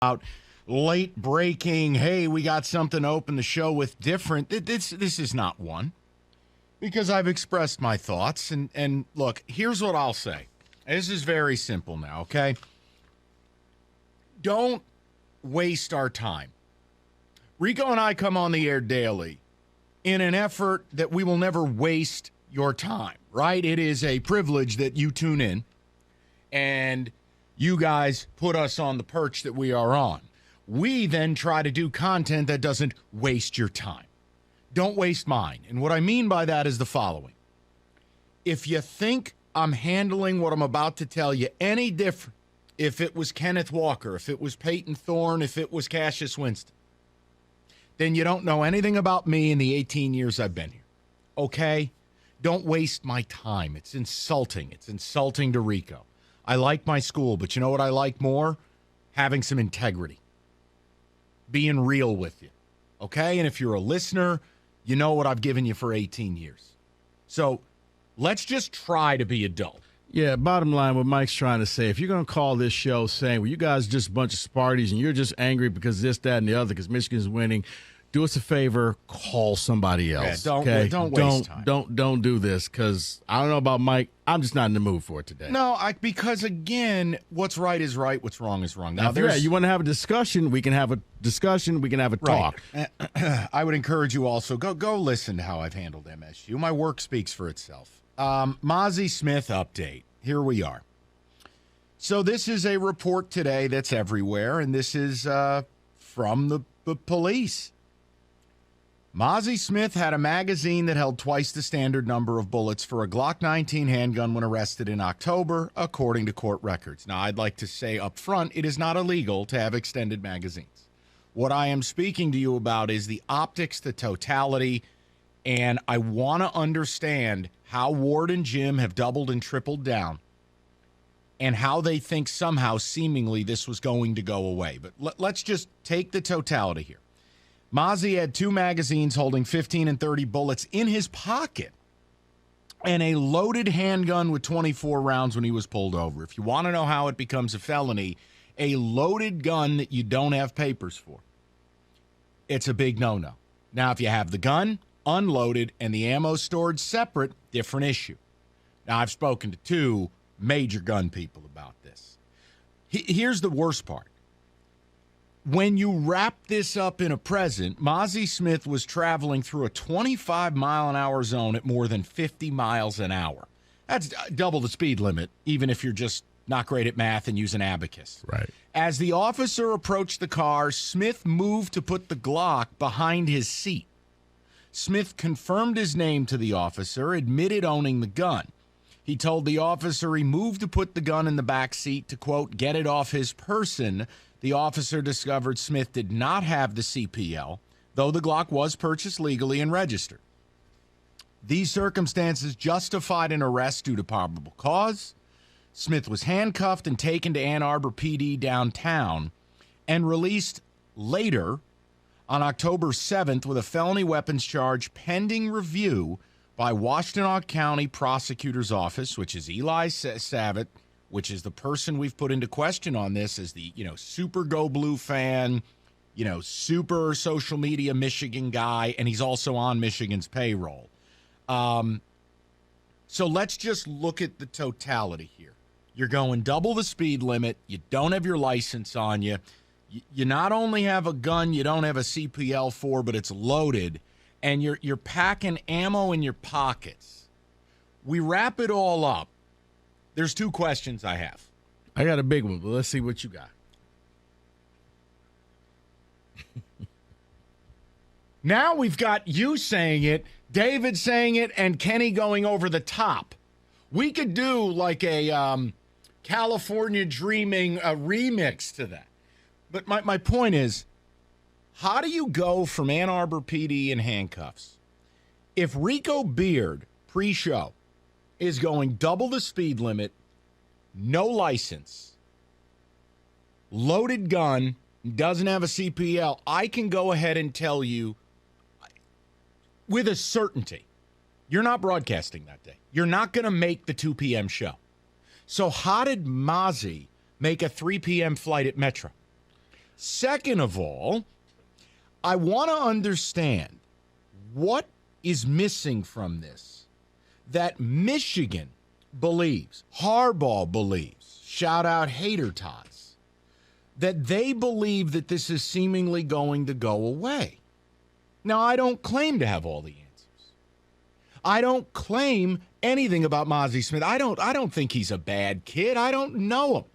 Out late breaking, hey, we got something to open the show with different. This is not one, because I've expressed my thoughts. And look, here's what I'll say. This is very simple now, okay? Don't waste our time. Rico and I come on the air daily in an effort that we will never waste your time, right? It is a privilege that you tune in and you guys put us on the perch that we are on. We then try to do content that doesn't waste your time. Don't waste mine. And what I mean by that is the following. If you think I'm handling what I'm about to tell you any different, if it was Kenneth Walker, if it was Peyton Thorne, if it was Cassius Winston, then you don't know anything about me in the 18 years I've been here. Okay? Don't waste my time. It's insulting. It's insulting to Rico. I like my school, but you know what I like more? Having some integrity. Being real with you. Okay? And if you're a listener, you know what I've given you for 18 years. So let's just try to be adult. Yeah, bottom line, what Mike's trying to say, if you're going to call this show saying, well, you guys are just a bunch of Sparties and you're just angry because this, that, and the other, because Michigan's winning, do us a favor, call somebody else. Yeah, don't waste time. Don't do this, because I don't know about Mike. I'm just not in the mood for it today. No, because, again, what's right is right, what's wrong is wrong. Now, you want to have a discussion, we can have a discussion, we can have a talk. I would encourage you also, go listen to how I've handled MSU. My work speaks for itself. Mazi Smith update. Here we are. So this is a report today that's everywhere, and this is from the police. Mazi Smith had a magazine that held twice the standard number of bullets for a Glock 19 handgun when arrested in October, according to court records. Now, I'd like to say up front, it is not illegal to have extended magazines. What I am speaking to you about is the optics, the totality, and I want to understand how Ward and Jim have doubled and tripled down and how they think somehow, seemingly, this was going to go away. But let's just take the totality here. Mazi had 2 magazines holding 15 and 30 bullets in his pocket and a loaded handgun with 24 rounds when he was pulled over. If you want to know how it becomes a felony, a loaded gun that you don't have papers for, it's a big no-no. Now, if you have the gun unloaded and the ammo stored separate, different issue. Now, I've spoken to 2 major gun people about this. Here's the worst part. When you wrap this up in a present, Mazi Smith was traveling through a 25-mile-an-hour zone at more than 50 miles an hour. That's double the speed limit, even if you're just not great at math and use an abacus. Right. As the officer approached the car, Smith moved to put the Glock behind his seat. Smith confirmed his name to the officer, admitted owning the gun. He told the officer he moved to put the gun in the back seat to, quote, get it off his person. The officer discovered Smith did not have the CPL, though the Glock was purchased legally and registered. These circumstances justified an arrest due to probable cause. Smith was handcuffed and taken to Ann Arbor PD downtown and released later on October 7th with a felony weapons charge pending review by Washtenaw County Prosecutor's Office, which is Eli Savitt, which is the person we've put into question on this as the, super Go Blue fan, super social media Michigan guy, and he's also on Michigan's payroll. So let's just look at the totality here. You're going double the speed limit. You don't have your license on you. You not only have a gun you don't have a CPL for, but it's loaded, and you're packing ammo in your pockets. We wrap it all up. There's 2 questions I have. I got a big one, but let's see what you got. Now we've got you saying it, David saying it, and Kenny going over the top. We could do like a California Dreaming remix to that. But my point is, how do you go from Ann Arbor PD in handcuffs if Rico Beard, pre-show, is going double the speed limit, no license, loaded gun, doesn't have a CPL? I can go ahead and tell you with a certainty, you're not broadcasting that day. You're not going to make the 2 p.m. show. So how did Mazi make a 3 p.m. flight at Metro? Second of all, I want to understand what is missing from this that Michigan believes, Harbaugh believes, shout out Hater Tots, that they believe that this is seemingly going to go away. Now, I don't claim to have all the answers. I don't claim anything about Mazi Smith. I don't think he's a bad kid. I don't know him.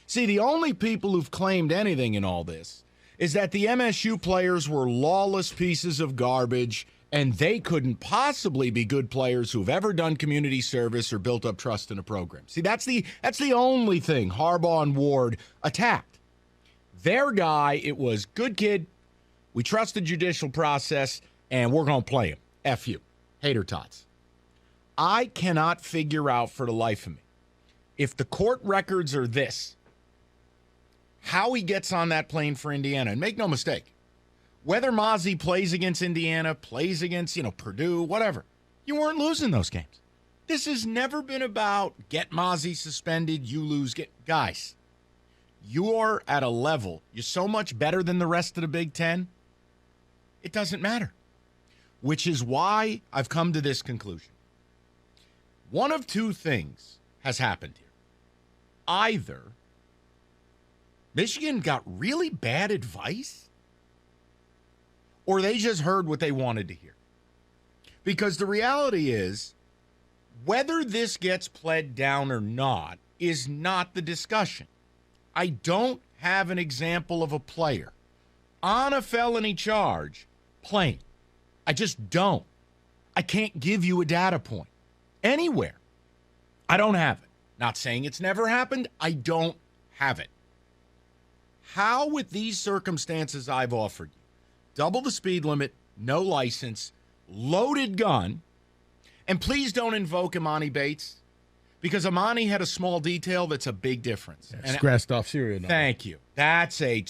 See, the only people who've claimed anything in all this is that the MSU players were lawless pieces of garbage and they couldn't possibly be good players who've ever done community service or built up trust in a program. See, that's the only thing Harbaugh and Ward attacked. Their guy, it was good kid, we trust the judicial process, and we're going to play him. F you. Hater tots. I cannot figure out for the life of me, if the court records are this, how he gets on that plane for Indiana. And make no mistake, whether Mazi plays against Indiana, plays against, Purdue, whatever, you weren't losing those games. This has never been about get Mazi suspended, you lose. Guys, you're at a level, you're so much better than the rest of the Big Ten, it doesn't matter. Which is why I've come to this conclusion. One of two things has happened here. Either Michigan got really bad advice, or they just heard what they wanted to hear. Because the reality is, whether this gets pled down or not is not the discussion. I don't have an example of a player on a felony charge playing. I just don't. I can't give you a data point anywhere. I don't have it. Not saying it's never happened. I don't have it. How, with these circumstances I've offered you, double the speed limit, no license, loaded gun, and please don't invoke Imani Bates, because Imani had a small detail that's a big difference. Yeah, scratched off serial number. Thank you. That's a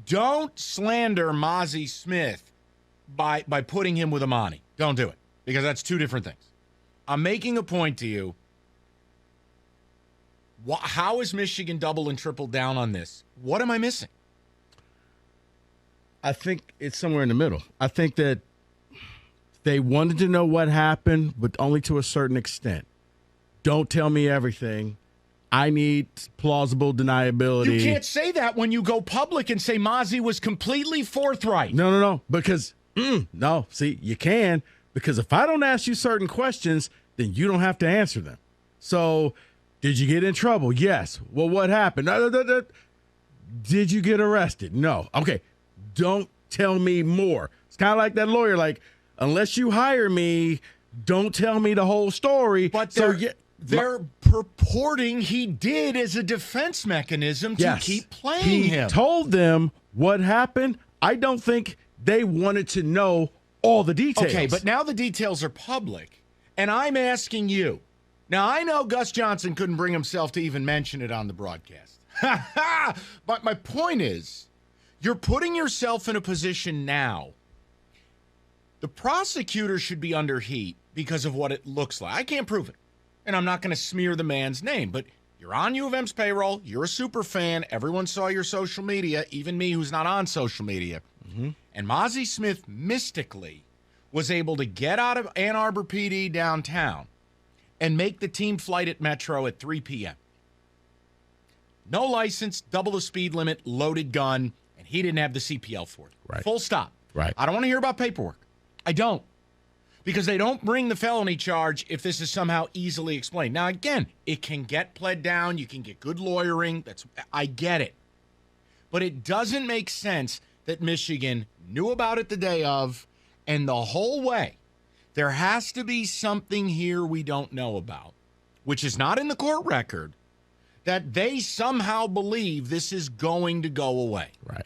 don't slander Mazi Smith by putting him with Imani. Don't do it, because that's two different things. I'm making a point to you. How is Michigan double and triple down on this? What am I missing? I think it's somewhere in the middle. I think that they wanted to know what happened, but only to a certain extent. Don't tell me everything. I need plausible deniability. You can't say that when you go public and say Mazi was completely forthright. No. Because, no. See, you can. Because if I don't ask you certain questions, then you don't have to answer them. So, did you get in trouble? Yes. Well, what happened? Did you get arrested? No. Okay. Don't tell me more. It's kind of like that lawyer, like, unless you hire me, don't tell me the whole story. But they're purporting he did as a defense mechanism to keep playing him. He told them what happened. I don't think they wanted to know all the details. Okay, but now the details are public, and I'm asking you. Now, I know Gus Johnson couldn't bring himself to even mention it on the broadcast. But my point is, you're putting yourself in a position now. The prosecutor should be under heat because of what it looks like. I can't prove it, and I'm not going to smear the man's name, but you're on U of M's payroll. You're a super fan. Everyone saw your social media, even me who's not on social media. Mm-hmm. And Mazi Smith mystically was able to get out of Ann Arbor PD downtown and make the team flight at Metro at 3 p.m. No license, double the speed limit, loaded gun, and he didn't have the CPL for it. Right. Full stop. Right. I don't want to hear about paperwork. I don't. Because they don't bring the felony charge if this is somehow easily explained. Now, again, it can get pled down. You can get good lawyering. I get it. But it doesn't make sense that Michigan knew about it the day of, and the whole way. There has to be something here we don't know about, which is not in the court record, that they somehow believe this is going to go away. Right.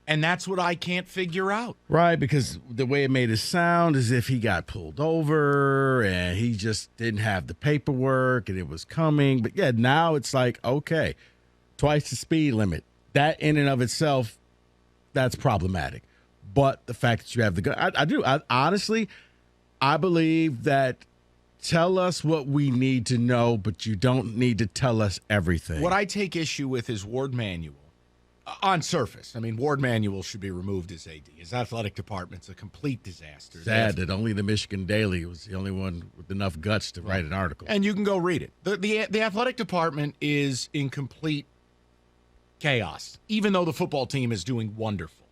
And that's what I can't figure out. Right, because the way it made it sound as if he got pulled over and he just didn't have the paperwork and it was coming. But, yeah, now it's like, okay, twice the speed limit. That in and of itself, that's problematic. But the fact that you have the gun, I do. Honestly, I believe that tell us what we need to know, but you don't need to tell us everything. What I take issue with is Ward Manuel On surface, I mean, Ward Manuel should be removed as AD. His athletic department's a complete disaster. Sad that only the Michigan Daily was the only one with enough guts to write an article. And you can go read it. The athletic department is in complete chaos, even though the football team is doing wonderful.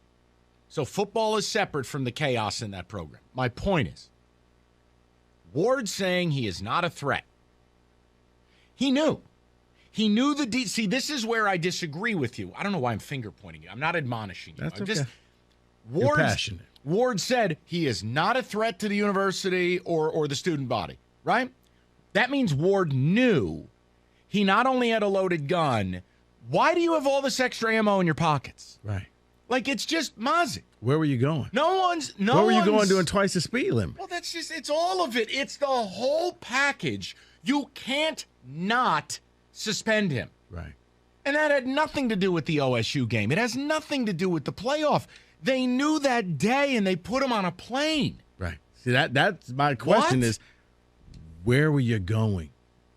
So football is separate from the chaos in that program. My point is, Ward saying he is not a threat. He knew. He knew see, this is where I disagree with you. I don't know why I'm finger pointing you. I'm not admonishing you. That's I'm okay. You're passionate. Ward said he is not a threat to the university or the student body, right? That means Ward knew he not only had a loaded gun. Why do you have all this extra ammo in your pockets? Right. Like, it's just Mazi. Where were you going? Where were you going doing twice the speed limit? Well, it's all of it. It's the whole package. You can't not suspend him. Right. And that had nothing to do with the OSU game. It has nothing to do with the playoff. They knew that day, and they put him on a plane. Right. See, that's my question is, where were you going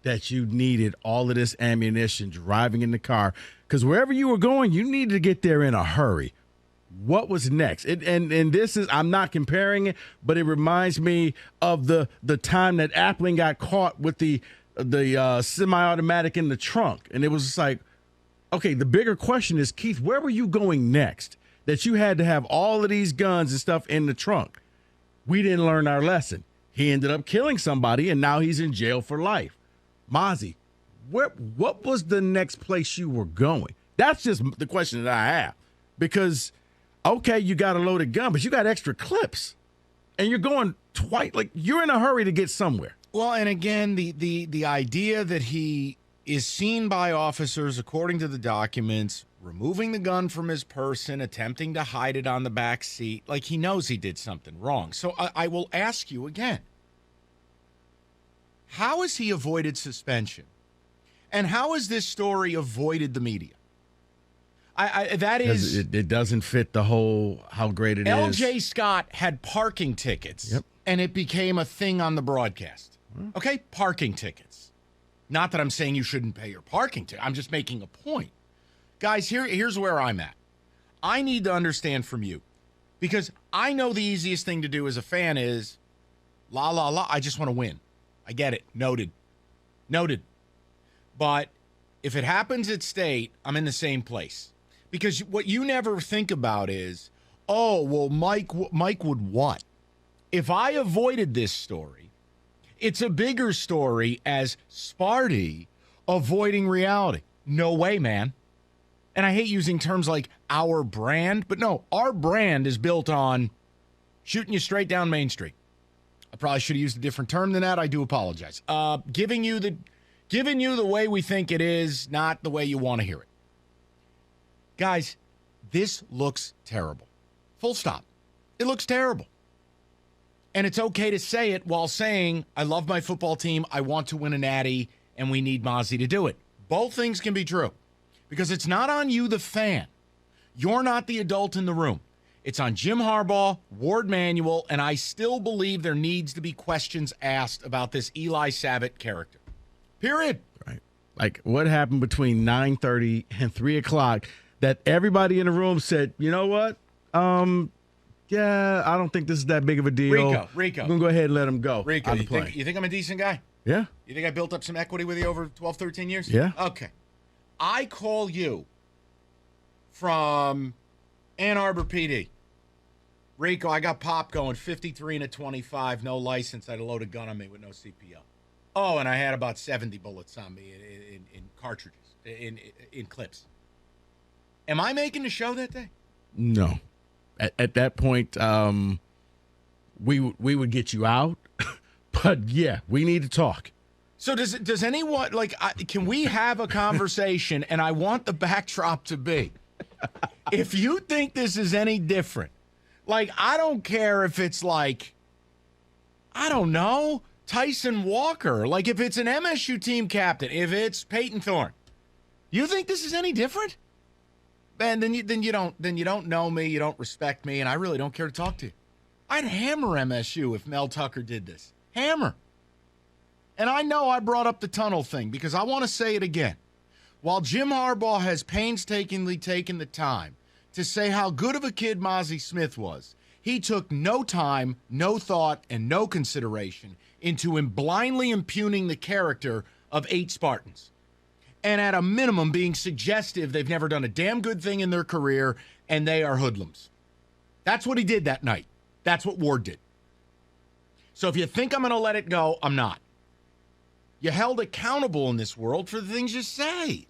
that you needed all of this ammunition driving in the car? Because wherever you were going, you needed to get there in a hurry. What was next? And this is, I'm not comparing it, but it reminds me of the time that Appling got caught with the semi-automatic in the trunk. And it was just like, okay, the bigger question is, Keith, where were you going next that you had to have all of these guns and stuff in the trunk? We didn't learn our lesson. He ended up killing somebody, and now he's in jail for life. Mazi, what was the next place you were going? That's just the question that I have. Because, okay, you got a loaded gun, but you got extra clips. And you're going twice. Like, you're in a hurry to get somewhere. Well, and again, the idea that he is seen by officers, according to the documents, removing the gun from his person, attempting to hide it on the back seat, like he knows he did something wrong. So I will ask you again, how has he avoided suspension? And how has this story avoided the media? It doesn't fit the whole how great it is. LJ Scott had parking tickets, and it became a thing on the broadcast. Okay, parking tickets. Not that I'm saying you shouldn't pay your parking ticket. I'm just making a point. Guys, here's where I'm at. I need to understand from you, because I know the easiest thing to do as a fan is, la, la, la, I just want to win. I get it. Noted. But if it happens at state, I'm in the same place. Because what you never think about is, oh, well, Mike would what? If I avoided this story, it's a bigger story as Sparty avoiding reality. No way, man. And I hate using terms like our brand, but no, our brand is built on shooting you straight down Main Street. I probably should have used a different term than that. I do apologize. Giving you the way we think it is, not the way you want to hear it. Guys, this looks terrible. Full stop. It looks terrible. And it's okay to say it while saying, I love my football team, I want to win a natty, and we need Mazi to do it. Both things can be true. Because it's not on you, the fan. You're not the adult in the room. It's on Jim Harbaugh, Ward Manuel, and I still believe there needs to be questions asked about this Eli Sabat character. Period. Right. Like, what happened between 9:30 and 3 o'clock that everybody in the room said, you know what? Yeah, I don't think this is that big of a deal. Rico. I'm going to go ahead and let him go. Rico, you think I'm a decent guy? Yeah. You think I built up some equity with you over 12, 13 years? Yeah. Okay. I call you from Ann Arbor PD. Rico, I got Pop going 53 and a 25, no license. I had a loaded gun on me with no CPO. Oh, and I had about 70 bullets on me in cartridges, in clips. Am I making the show that day? No. At that point, we would get you out. But, yeah, we need to talk. So does anyone, can we have a conversation, and I want the backdrop to be, if you think this is any different, I don't care if it's I don't know, Tyson Walker, if it's an MSU team captain, if it's Peyton Thorne, you think this is any different? Man, then you don't know me, you don't respect me, and I really don't care to talk to you. I'd hammer MSU if Mel Tucker did this. Hammer. And I know I brought up the tunnel thing because I want to say it again. while Jim Harbaugh has painstakingly taken the time to say how good of a kid Mazi Smith was, he took no time, no thought, and no consideration into him blindly impugning the character of 8 Spartans. And at a minimum being suggestive they've never done a damn good thing in their career and they are hoodlums. That's what he did that night. That's what Ward did. So if you think I'm going to let it go, I'm not. You're held accountable in this world for the things you say.